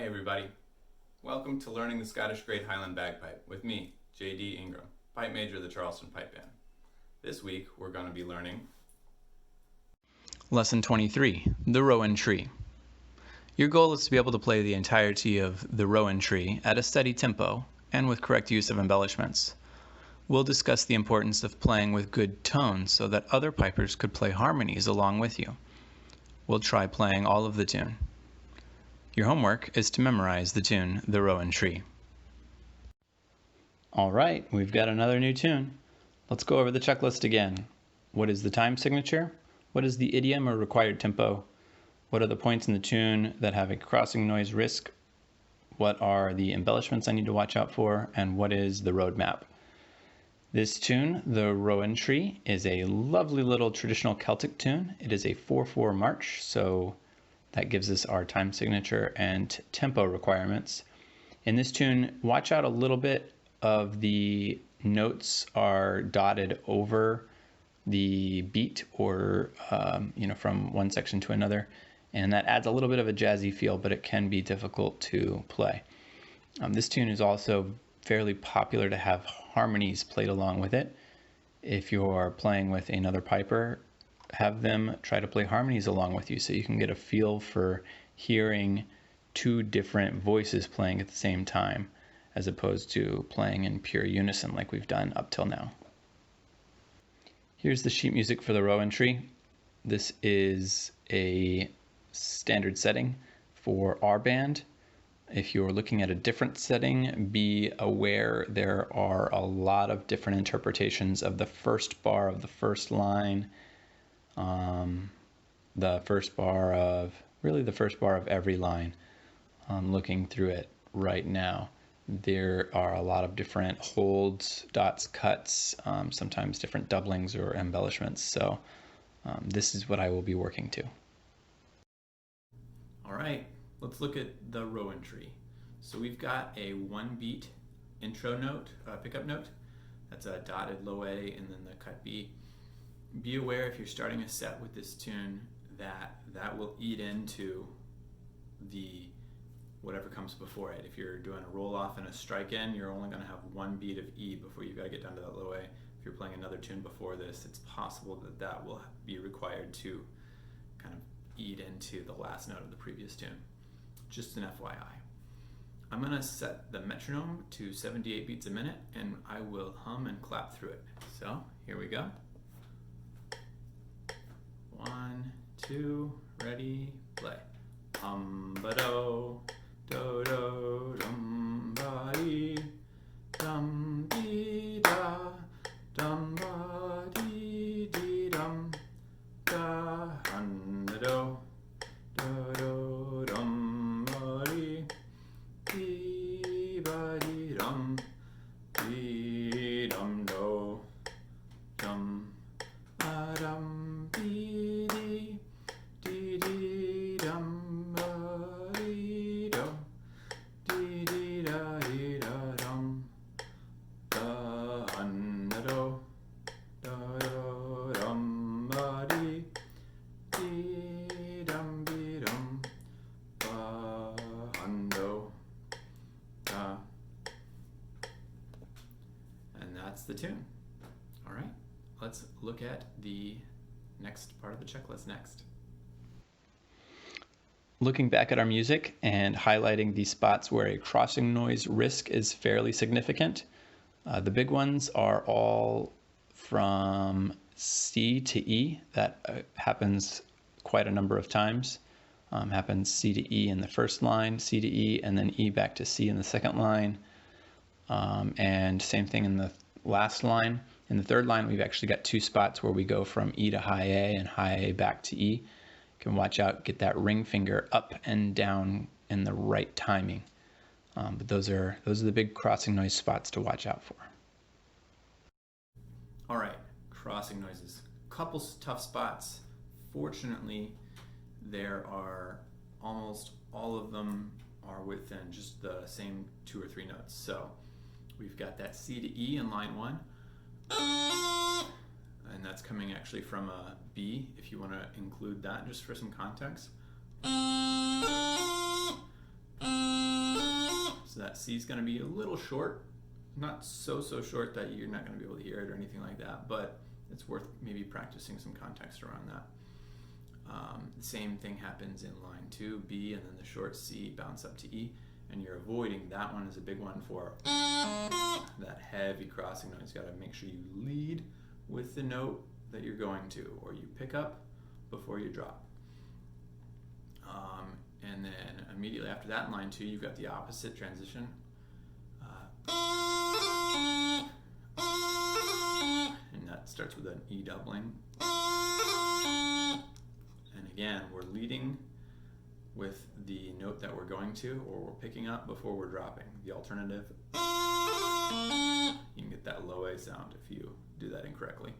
everybody. Welcome to Learning the Scottish Great Highland Bagpipe with me, J.D. Ingram, pipe major of the Charleston Pipe Band. This week we're going to be learning Lesson 23, the Rowan Tree. Your goal is to be able to play the entirety of the Rowan Tree at a steady tempo and with correct use of embellishments. We'll discuss the importance of playing with good tones so that other pipers could play harmonies along with you. We'll try playing all of the tune. Your homework is to memorize the tune, The Rowan Tree. All right, we've got another new tune. Let's go over the checklist again. What is the time signature? What is the idiom or required tempo? What are the points in the tune that have a crossing noise risk? What are the embellishments I need to watch out for? And what is the roadmap? This tune, The Rowan Tree, is a lovely little traditional Celtic tune. It is a 4/4 march, so that gives us our time signature and tempo requirements. In this tune, watch out a little bit of the notes are dotted over the beat or, from one section to another. And that adds a little bit of a jazzy feel, but it can be difficult to play. This tune is also fairly popular to have harmonies played along with it. If you're playing with another piper, have them try to play harmonies along with you so you can get a feel for hearing two different voices playing at the same time as opposed to playing in pure unison like we've done up till now. Here's the sheet music for the Rowan Tree. This is a standard setting for our band. If you're looking at a different setting, be aware there are a lot of different interpretations of the first bar of the first line, the first bar of every line. I'm looking through it right now. There are a lot of different holds, dots, cuts, sometimes different doublings or embellishments. So this is what I will be working to. All right, let's look at the Rowan Tree. So we've got a one beat intro note, pickup note. That's a dotted low A and then the cut B. Be aware if you're starting a set with this tune that will eat into the whatever comes before it. If you're doing a roll off and a strike in, you're only going to have one beat of E before you've got to get down to that low A. If you're playing another tune before this, it's possible that will be required to kind of eat into the last note of the previous tune. Just an FYI. I'm going to set the metronome to 78 beats a minute and I will hum and clap through it. So here we go. 1, 2, ready, play. Ba-do, do do dum ba dee, dum dee da, dum ba dee dee dum, da hun da do, do dum ba dee, dee ba dee dum do, dum ba dum dee dee, dee dee dum ba dee do, dee dee da dee da dum, da hun da do, do dum ba dee, dee dum be dum, ba hun do, da. And that's the tune. All right, let's look at the next part of the checklist next. Looking back at our music and highlighting the spots where a crossing noise risk is fairly significant. The big ones are all from C to E. That happens quite a number of times. Happens C to E in the first line, C to E, and then E back to C in the second line. And same thing in the last line. In the third line, we've actually got two spots where we go from E to high A and high A back to E. You can watch out, get that ring finger up and down in the right timing. But those are the big crossing noise spots to watch out for. All right, crossing noises. Couple tough spots. Fortunately, there are almost all of them are within just the same 2 or 3 notes. So we've got that C to E in line 1. And that's coming actually from a B, if you want to include that just for some context. that C is going to be a little short, not so short that you're not going to be able to hear it or anything like that, but it's worth maybe practicing some context around that. The same thing happens in line 2, B, and then the short C bounce up to E, and you're avoiding that one is a big one for that heavy crossing noise. You got to make sure you lead with the note that you're going to, or you pick up before you drop. And then immediately after that in line 2, you've got the opposite transition. And that starts with an E doubling. And again, we're leading with the note that we're going to, or we're picking up before we're dropping. The alternative, you can get that low A sound if you do that incorrectly.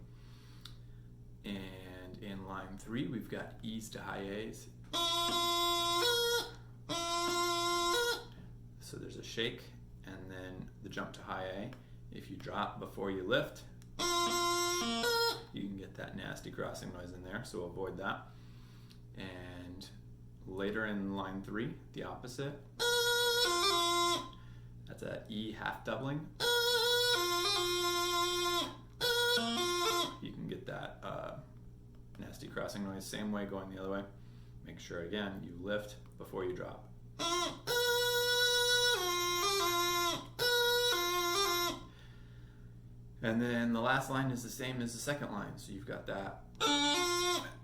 And in line 3, we've got E's to high A's. So there's a shake and then the jump to high A. If you drop before you lift, you can get that nasty crossing noise in there, so avoid that. And later in line 3, the opposite. That's a E half doubling. You can get that nasty crossing noise, same way going the other way. Make sure again you lift before you drop. And then the last line is the same as the second line, so you've got that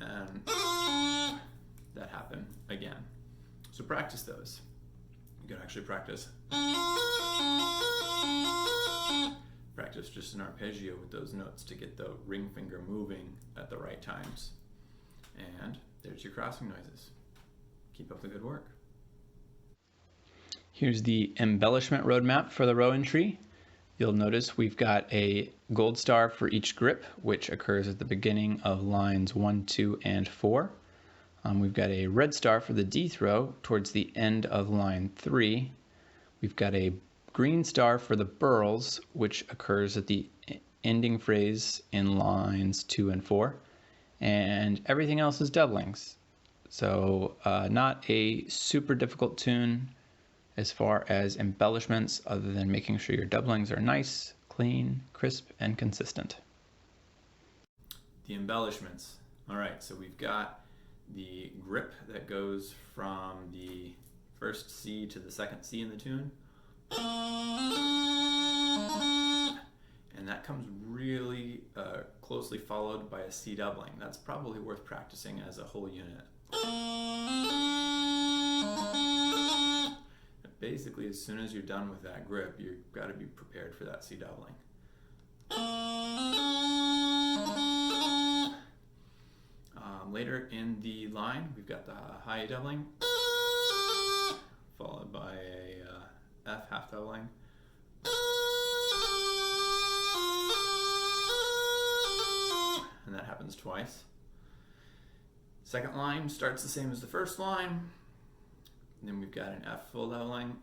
and that happen again. So practice those. You can actually practice just an arpeggio with those notes to get the ring finger moving at the right times. And there's your crossing noises. Keep up the good work. Here's the embellishment roadmap for the Rowan Tree. You'll notice we've got a gold star for each grip, which occurs at the beginning of lines 1, 2, and 4. We've got a red star for the D throw towards the end of line 3. We've got a green star for the burls, which occurs at the ending phrase in lines 2 and 4. And everything else is doublings. So not a super difficult tune as far as embellishments, other than making sure your doublings are nice, clean, crisp, and consistent. The embellishments. All right, so we've got the grip that goes from the first C to the second C in the tune. And that comes really closely followed by a C doubling. That's probably worth practicing as a whole unit. Basically, as soon as you're done with that grip, you've got to be prepared for that C doubling. Later in the line, we've got the high doubling, followed by a F half doubling. And that happens twice. Second line starts the same as the first line. And then we've got an F full doubling.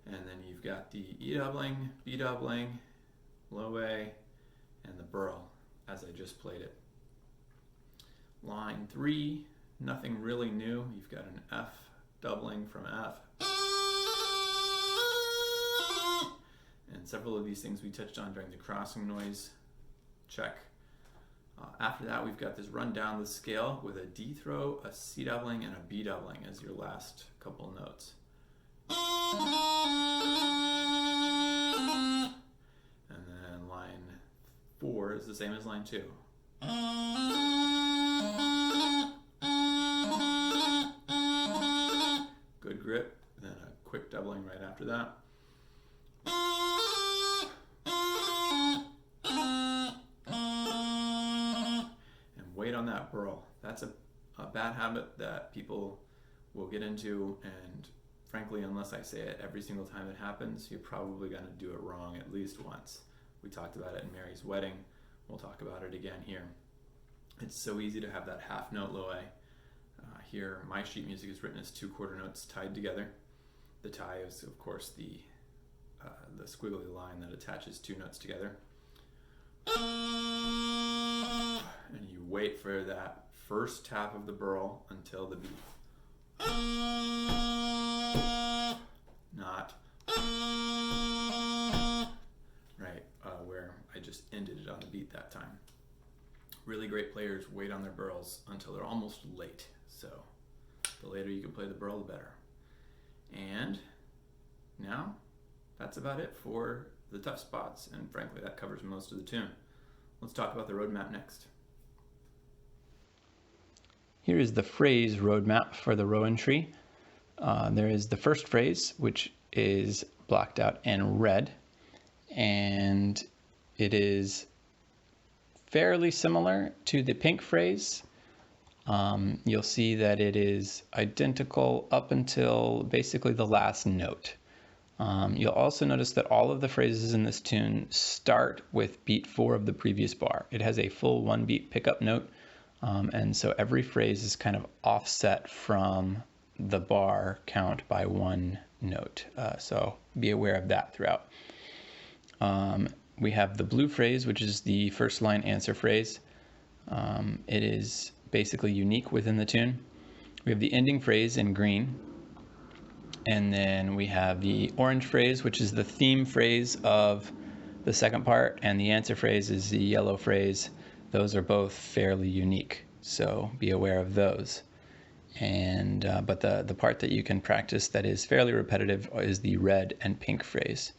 And then you've got the E doubling, B doubling, low A, and the burl as I just played it. Line 3, nothing really new. You've got an F doubling from F. And several of these things we touched on during the crossing noise check. After that, we've got this run down the scale with a D throw, a C doubling, and a B doubling as your last couple notes. And then line 4 is the same as line 2. Good grip, then a quick doubling right after that. Wait on that burl. That's a bad habit that people will get into, and frankly, unless I say it every single time it happens, you're probably going to do it wrong at least once. We talked about it in Mary's wedding. We'll talk about it again here. It's so easy to have that half note low A. Here, my sheet music is written as 2 quarter notes tied together. The tie is, of course, the squiggly line that attaches 2 notes together. And you wait for that first tap of the burl until the beat. Not right, where I just ended it on the beat that time. Really great players wait on their burls until they're almost late. So the later you can play the burl, the better. And now that's about it for the tough spots, and frankly that covers most of the tune. Let's talk about the roadmap next. Here is the phrase roadmap for the Rowan Tree. There is the first phrase, which is blocked out in red, and it is fairly similar to the pink phrase. You'll see that it is identical up until basically the last note. You'll also notice that all of the phrases in this tune start with beat 4 of the previous bar. It has a full 1 beat pickup note, and so every phrase is kind of offset from the bar count by 1 note. So be aware of that throughout. We have the blue phrase, which is the first line answer phrase. It is basically unique within the tune. We have the ending phrase in green. And then we have the orange phrase, which is the theme phrase of the second part, and the answer phrase is the yellow phrase. Those are both fairly unique, so be aware of those. And but the part that you can practice that is fairly repetitive is the red and pink phrase.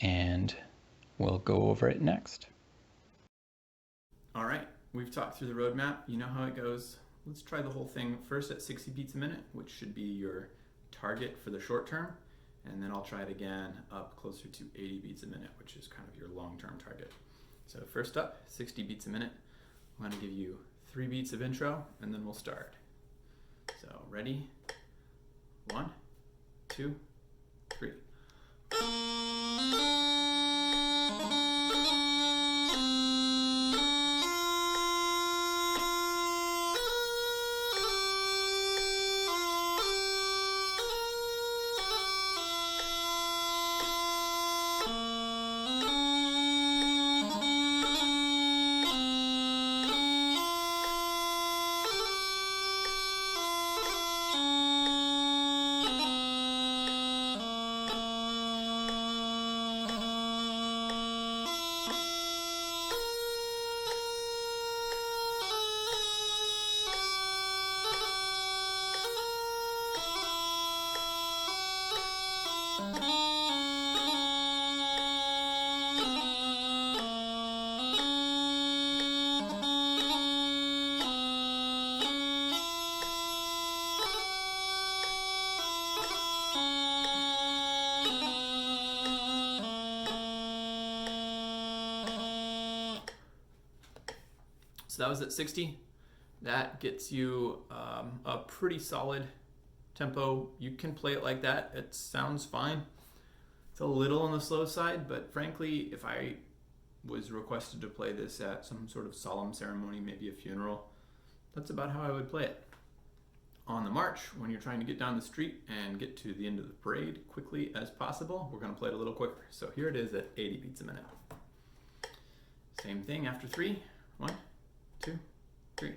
And we'll go over it next. All right, we've talked through the roadmap. You know how it goes. Let's try the whole thing first at 60 beats a minute, which should be your target for the short term, and then I'll try it again up closer to 80 beats a minute, which is kind of your long-term target. So first up, 60 beats a minute. I'm going to give you 3 beats of intro, and then we'll start. So ready? 1, 2, 3. So that was at 60. That gets you a pretty solid tempo. You can play it like that. It sounds fine. It's a little on the slow side, but frankly, if I was requested to play this at some sort of solemn ceremony, maybe a funeral, that's about how I would play it. On the march, when you're trying to get down the street and get to the end of the parade quickly as possible, we're going to play it a little quicker. So here it is at 80 beats a minute. Same thing after 3. 1, 2, 3.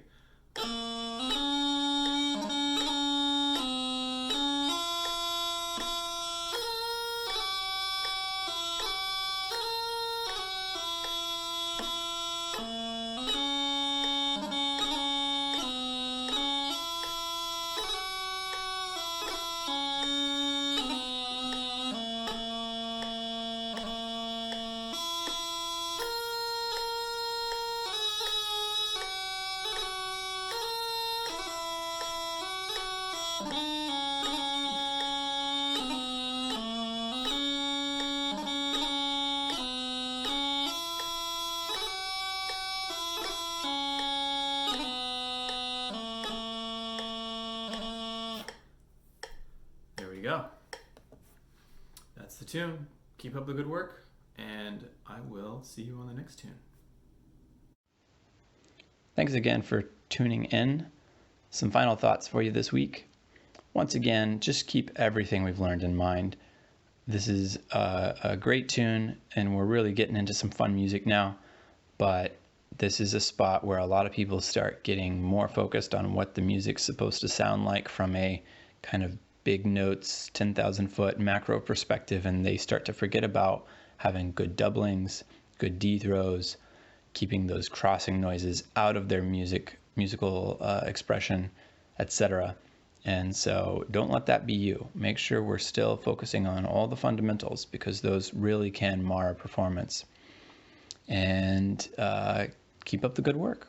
Go. That's the tune. Keep up the good work, and I will see you on the next tune. Thanks again for tuning in. Some final thoughts for you this week. Once again, just keep everything we've learned in mind. This is a great tune, and we're really getting into some fun music now, but this is a spot where a lot of people start getting more focused on what the music's supposed to sound like from a kind of big notes, 10,000 foot macro perspective, and they start to forget about having good doublings, good D throws, keeping those crossing noises out of their musical expression, etc. And so don't let that be you. Make sure we're still focusing on all the fundamentals, because those really can mar a performance. And keep up the good work.